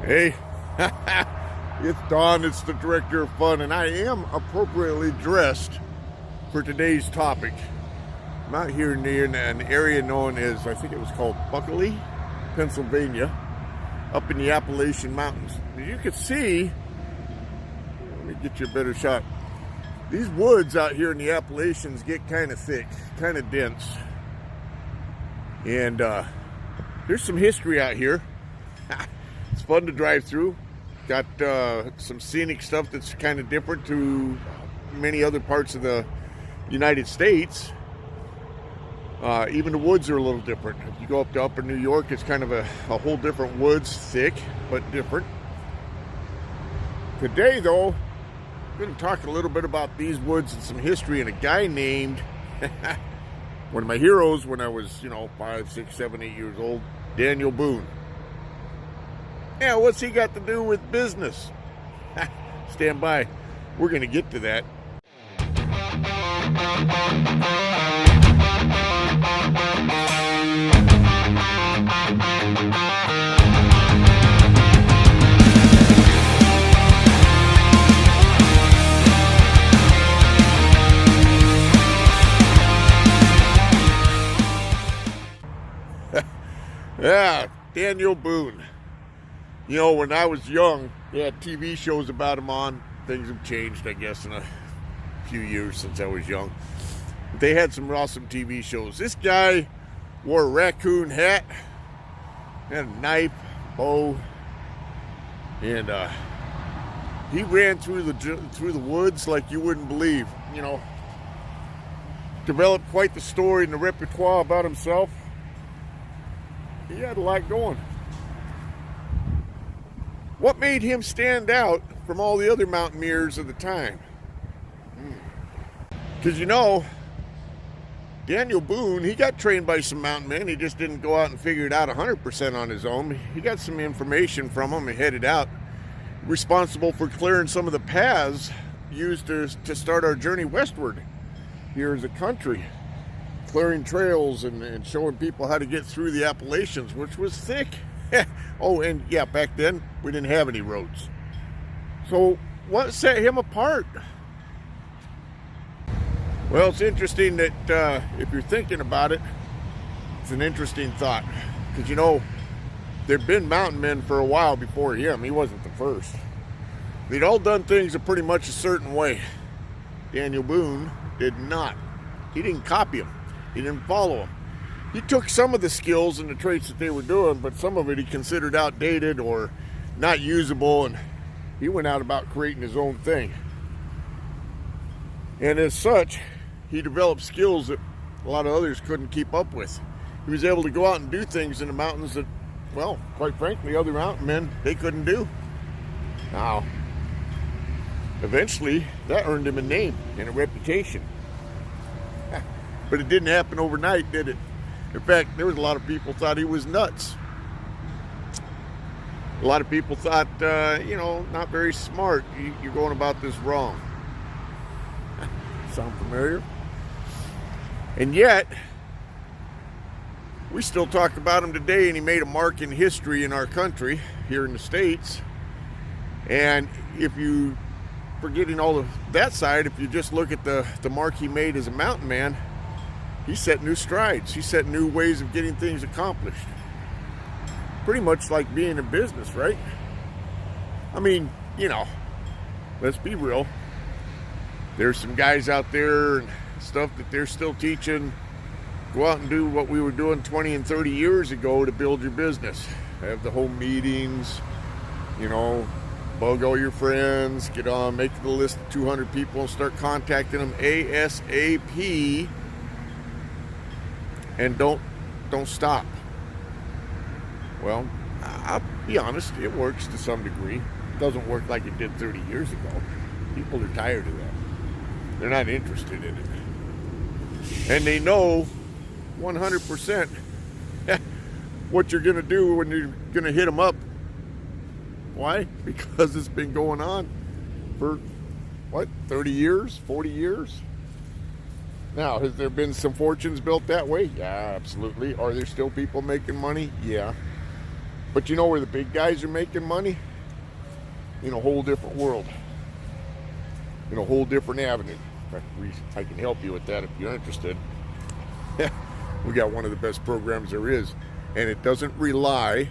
Hey, it's Don, it's the director of fun, and I am appropriately dressed for today's topic. I'm out here near an area known as, I think it was called Buckley, Pennsylvania, up in the Appalachian Mountains. As you can see, let me get you a better shot. These woods out here in the Appalachians get kind of thick, kind of dense. And there's some history out here. It's fun to drive through. Got some scenic stuff that's kind of different to many other parts of the United States. Even the woods are a little different. If you go up to upper New York, it's kind of a whole different woods, thick but different. Today, though, I'm going to talk a little bit about these woods and some history, and a guy named one of my heroes when I was, 5, 6, 7, 8 years old, Daniel Boone. Yeah, what's he got to do with business? Stand by. We're going to get to that. Yeah, Daniel Boone. When I was young, they had TV shows about him on. Things have changed, I guess, in a few years since I was young. But they had some awesome TV shows. This guy wore a raccoon hat, had a knife, bow, and he ran through the woods like you wouldn't believe. Developed quite the story and the repertoire about himself. He had a lot going. What made him stand out from all the other mountaineers of the time? Because Daniel Boone, he got trained by some mountain men. He just didn't go out and figure it out 100% on his own. He got some information from them and headed out, responsible for clearing some of the paths used to start our journey westward here as a country. Clearing trails and showing people how to get through the Appalachians, which was thick. Oh, and yeah, back then we didn't have any roads. So what set him apart? Well, it's interesting that if you're thinking about it, it's an interesting thought. Because there'd been mountain men for a while before him. He wasn't the first. They'd all done things pretty much a certain way. Daniel Boone did not. He didn't copy them. He didn't follow them. He took some of the skills and the traits that they were doing, but some of it he considered outdated or not usable, and he went out about creating his own thing. And as such, he developed skills that a lot of others couldn't keep up with. He was able to go out and do things in the mountains that, well, quite frankly, other mountain men, they couldn't do. Now, eventually, that earned him a name and a reputation. But it didn't happen overnight, did it? In fact, there was a lot of people thought he was nuts. A lot of people thought, not very smart. You're going about this wrong. Sound familiar? And yet, we still talk about him today, and he made a mark in history in our country, here in the States. And if you, forgetting all of that side, if you just look at the mark he made as a mountain man, he set new strides. He set new ways of getting things accomplished. Pretty much like being in business, right? I mean, let's be real. There's some guys out there and stuff that they're still teaching. Go out and do what we were doing 20 and 30 years ago to build your business. Have the home meetings, bug all your friends, get on, make the list of 200 people and start contacting them ASAP. And don't stop. Well, I'll be honest, it works to some degree. It doesn't work like it did 30 years ago. People are tired of that. They're not interested in it. And they know 100% what you're going to do when you're going to hit them up. Why? Because it's been going on for, 30 years, 40 years? Now, has there been some fortunes built that way? Yeah, absolutely. Are there still people making money? Yeah. But you know where the big guys are making money? In a whole different world. In a whole different avenue. In fact, I can help you with that if you're interested. We got one of the best programs there is. And it doesn't rely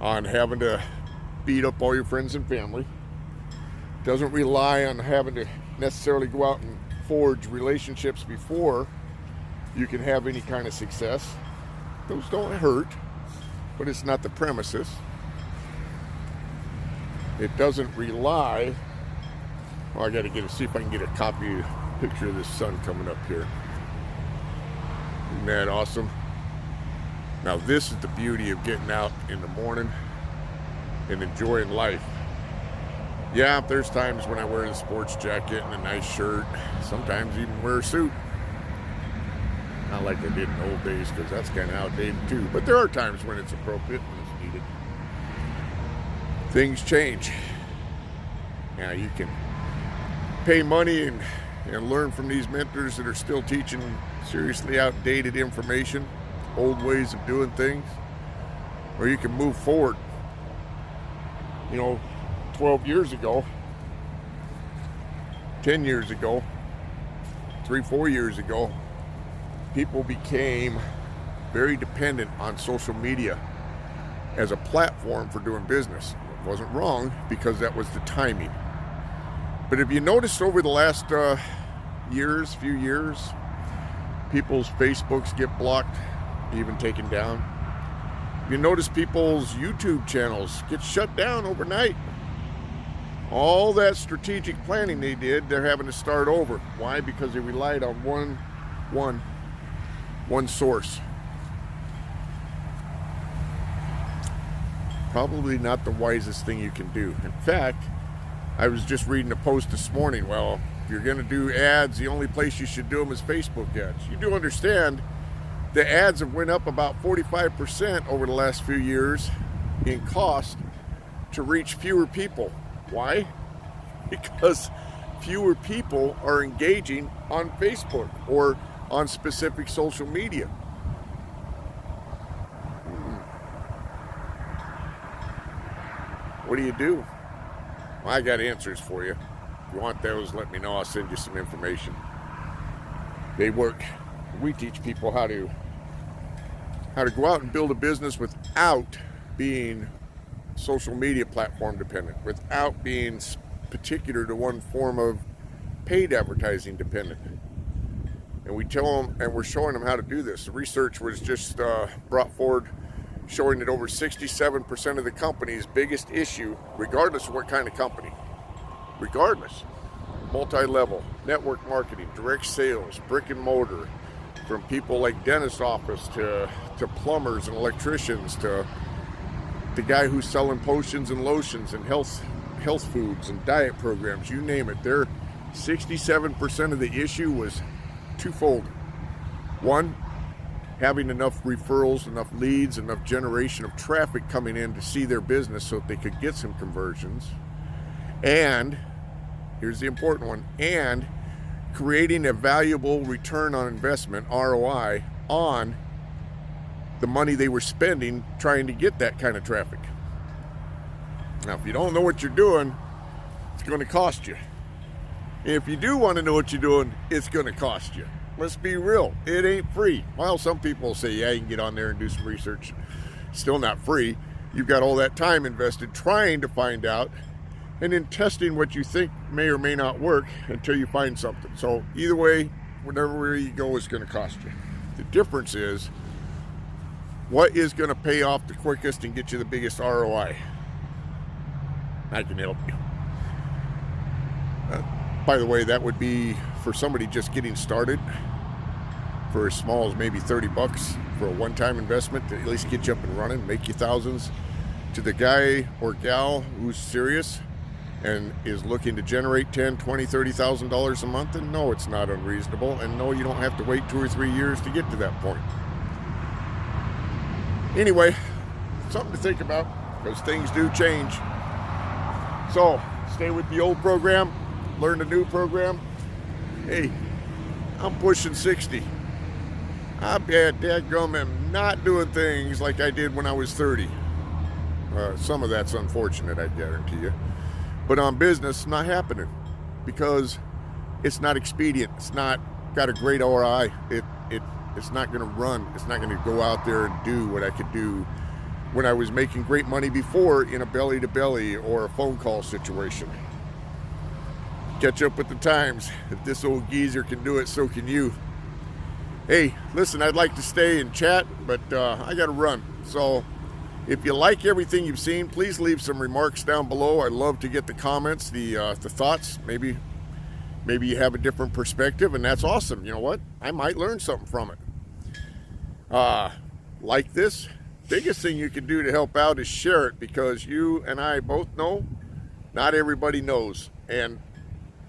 on having to beat up all your friends and family. It doesn't rely on having to necessarily go out and forge relationships before you can have any kind of success. Those don't hurt, but it's not the premises. It doesn't rely. Well, I got to see if I can get a picture of this sun coming up here. Isn't that awesome? Now this is the beauty of getting out in the morning and enjoying life. Yeah, there's times when I wear a sports jacket and a nice shirt, sometimes even wear a suit. Not like I did in the old days, because that's kind of outdated too. But there are times when it's appropriate, when it's needed. Things change. Now you can pay money and learn from these mentors that are still teaching seriously outdated information, old ways of doing things, or you can move forward. 12 years ago, 10 years ago, 3-4 years ago, people became very dependent on social media as a platform for doing business. It wasn't wrong, because that was the timing. But if you noticed over the last few years, people's Facebooks get blocked, even taken down. You notice people's YouTube channels get shut down overnight. All that strategic planning they did, they're having to start over. Why? Because they relied on one source. Probably not the wisest thing you can do. In fact, I was just reading a post this morning. Well, if you're going to do ads, the only place you should do them is Facebook ads. You do understand the ads have went up about 45% over the last few years in cost to reach fewer people. Why? Because fewer people are engaging on Facebook or on specific social media. What do? Well, I got answers for you. If you want those, let me know. I'll send you some information. They work. We teach people how to go out and build a business without being social media platform dependent, without being particular to one form of paid advertising dependent. And we tell them, and we're showing them how to do this. The research was just brought forward showing that over 67% of the company's biggest issue, regardless of what kind of company, regardless, multi-level, network marketing, direct sales, brick and mortar, from people like dentist office to plumbers and electricians to the guy who's selling potions and lotions and health foods and diet programs, you name it. Their 67% of the issue was twofold. One, having enough referrals, enough leads, enough generation of traffic coming in to see their business so that they could get some conversions. And here's the important one, and creating a valuable return on investment, ROI, on the money they were spending trying to get that kind of traffic. Now, if you don't know what you're doing, it's going to cost you. If you do want to know what you're doing, it's going to cost you. Let's be real. It ain't free. Well, some people say, yeah, you can get on there and do some research. Still not free. You've got all that time invested trying to find out and in testing what you think may or may not work until you find something. So either way, whatever you go is going to cost you. The difference is, what is going to pay off the quickest and get you the biggest ROI? I can help you. By the way, that would be for somebody just getting started, for as small as maybe $30 for a one-time investment to at least get you up and running, make you thousands. To the guy or gal who's serious and is looking to generate $10,000, $20,000, $30,000 a month, and no, it's not unreasonable, and no, you don't have to wait 2 or 3 years to get to that point. Anyway, something to think about, because things do change. So, stay with the old program, learn the new program. Hey, I'm pushing 60. I bet dadgum am not doing things like I did when I was 30. Some of that's unfortunate, I guarantee you. But on business, not happening because it's not expedient. It's not got a great ROI. It's not going to run. It's not going to go out there and do what I could do when I was making great money before in a belly-to-belly or a phone call situation. Catch up with the times. If this old geezer can do it, so can you. Hey, listen, I'd like to stay and chat, but I got to run. So if you like everything you've seen, please leave some remarks down below. I'd love to get the comments, the thoughts. Maybe you have a different perspective, and that's awesome. You know what? I might learn something from it. Like this. Biggest thing you can do to help out is share it, because you and I both know not everybody knows. And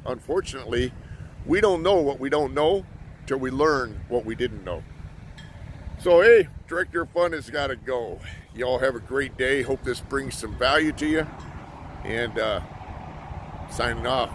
unfortunately, we don't know what we don't know till we learn what we didn't know. So, hey, Director of Fun has got to go. Y'all have a great day. Hope this brings some value to you. And signing off.